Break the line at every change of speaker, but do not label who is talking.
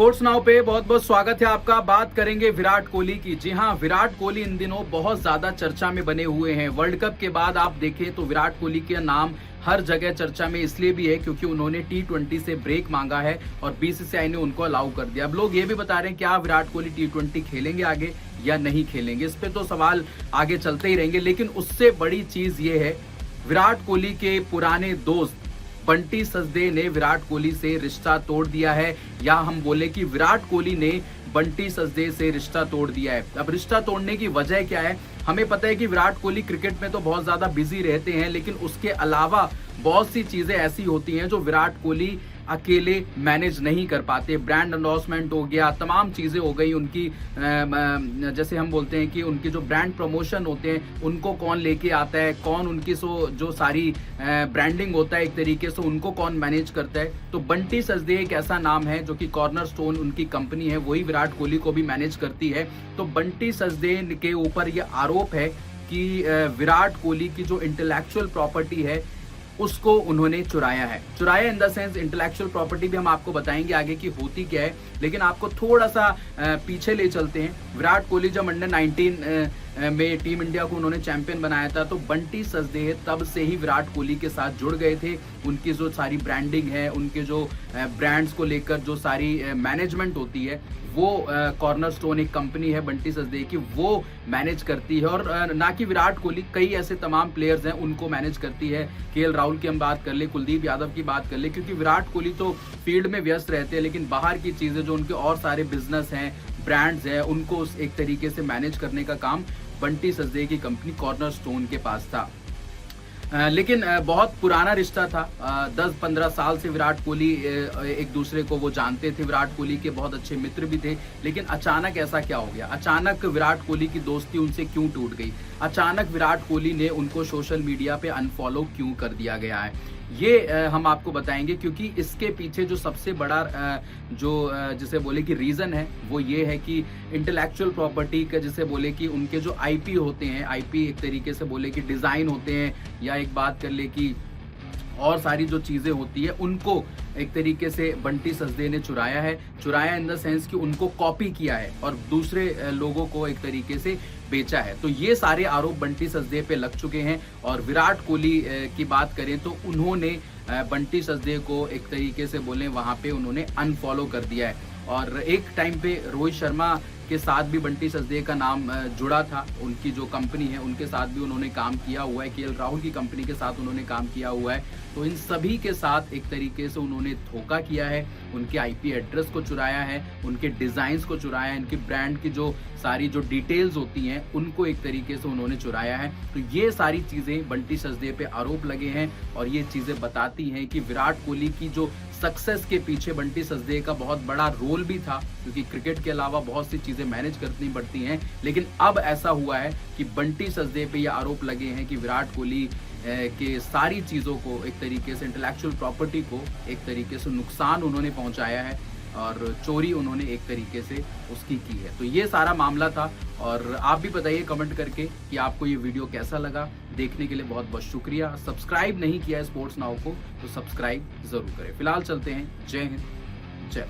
Sports now पे बहुत बहुत स्वागत है आपका। बात करेंगे विराट कोहली की। जी हां, विराट कोहली इन दिनों बहुत ज्यादा चर्चा में बने हुए हैं। वर्ल्ड कप के बाद आप देखें तो विराट कोहली का नाम हर जगह चर्चा में इसलिए भी है क्योंकि उन्होंने T20 से ब्रेक मांगा है और बीसीसीआई ने उनको अलाउ कर दिया। अब लोग ये भी बता रहे हैं क्या विराट कोहली T20 खेलेंगे आगे या नहीं खेलेंगे। इस पे तो सवाल आगे चलते ही रहेंगे, लेकिन उससे बड़ी चीज ये है, विराट कोहली के पुराने दोस्त बंटी सजदे ने विराट कोहली से रिश्ता तोड़ दिया है, या हम बोले कि विराट कोहली ने बंटी सजदे से रिश्ता तोड़ दिया है। अब रिश्ता तोड़ने की वजह क्या है? हमें पता है कि विराट कोहली क्रिकेट में तो बहुत ज्यादा बिजी रहते हैं, लेकिन उसके अलावा बहुत सी चीजें ऐसी होती हैं जो विराट कोहली अकेले मैनेज नहीं कर पाते। ब्रांड एंडोर्समेंट हो गया, तमाम चीजें हो गई उनकी, जैसे हम बोलते हैं कि उनके जो ब्रांड प्रमोशन होते हैं उनको कौन लेके आता है, कौन उनकी जो सारी ब्रांडिंग होता है एक तरीके से उनको कौन मैनेज करता है। तो बंटी सजदे एक ऐसा नाम है जो कि कॉर्नरस्टोन उनकी कंपनी है, वही विराट कोहली को भी मैनेज करती है। तो बंटी सजदे के ऊपर यह आरोप है कि विराट कोहली की जो इंटेलेक्चुअल प्रॉपर्टी है उसको उन्होंने चुराया है। चुराया in the sense, intellectual property भी हम आपको बताएंगे आगे की होती क्या है, लेकिन आपको थोड़ा सा पीछे ले चलते हैं। विराट कोहली जब अंडर 19 में टीम इंडिया को उन्होंने चैंपियन बनाया था, तो बंटी सजदे तब से ही विराट कोहली के साथ जुड़ गए थे। उनकी जो सारी ब्रांडिंग है, उनके जो ब्रांड्स को लेकर जो सारी मैनेजमेंट होती है, वो कॉर्नरस्टोन एक कंपनी है बंटी सजदे की, वो मैनेज करती है। और ना कि विराट कोहली, कई ऐसे तमाम प्लेयर्स हैं उनको मैनेज करती है। केएल राहुल की हम बात कर ले, कुलदीप यादव की बात कर ले, क्योंकि विराट कोहली तो फील्ड में व्यस्त रहते हैं, लेकिन बाहर की चीजें जो उनके और सारे बिजनेस हैं, ब्रांड्स हैं, उनको एक तरीके से मैनेज करने का काम बंटी सजदे की कंपनी कॉर्नरस्टोन के पास था। लेकिन बहुत पुराना रिश्ता था, 10-15 साल से विराट कोहली एक दूसरे को वो जानते थे। विराट कोहली के बहुत अच्छे मित्र भी थे, लेकिन अचानक ऐसा क्या हो गया? अचानक विराट कोहली की दोस्ती उनसे क्यों टूट गई? अचानक विराट कोहली ने उनको सोशल मीडिया पे अनफॉलो क्यों कर दिया गया है? ये हम आपको बताएंगे, क्योंकि इसके पीछे जो सबसे बड़ा जिसे बोले कि रीजन है, वो ये है कि इंटेलेक्चुअल प्रॉपर्टी का, जिसे बोले कि उनके जो आईपी होते हैं, आईपी एक तरीके से बोले कि डिजाइन होते हैं, या एक बात कर ले कि और सारी जो चीजें होती है, उनको एक तरीके से बंटी सजदे ने चुराया है। चुराया इन द सेंस कि उनको कॉपी किया है और दूसरे लोगों को एक तरीके से बेचा है। तो ये सारे आरोप बंटी सजदे पे लग चुके हैं। और विराट कोहली की बात करें तो उन्होंने बंटी सजदे को एक तरीके से बोले वहां पे उन्होंने अनफॉलो कर दिया है। और एक टाइम पे रोहित शर्मा के साथ भी बंटी सजदे का नाम जुड़ा था, उनकी जो कंपनी है उनके साथ भी उन्होंने काम किया हुआ है, केएल राहुल की कंपनी के साथ उन्होंने काम किया हुआ है। तो इन सभी के साथ एक तरीके से उन्होंने धोखा किया है, उनके आईपी एड्रेस को चुराया है, उनके डिजाइन्स को चुराया है, इनकी ब्रांड की जो सारी जो डिटेल्स होती हैं उनको एक तरीके से उन्होंने चुराया है। तो ये सारी चीजें बंटी सजदे पे आरोप लगे हैं, और ये चीजें बताती हैं कि विराट कोहली की जो सक्सेस के पीछे बंटी सजदे का बहुत बड़ा रोल भी था, क्योंकि क्रिकेट के अलावा बहुत सी चीजें मैनेज करनी पड़ती हैं। लेकिन अब ऐसा हुआ है कि बंटी सजदे पे ये आरोप लगे हैं कि विराट कोहली के सारी चीजों को एक तरीके से, इंटेलेक्चुअल प्रॉपर्टी को एक तरीके से नुकसान उन्होंने पहुंचाया है और चोरी उन्होंने एक तरीके से उसकी की है। तो ये सारा मामला था। और आप भी बताइए कमेंट करके कि आपको ये वीडियो कैसा लगा। देखने के लिए बहुत बहुत शुक्रिया। सब्सक्राइब नहीं किया है स्पोर्ट्स नाउ को तो सब्सक्राइब जरूर करें। फिलहाल चलते हैं। जय हिंद, जय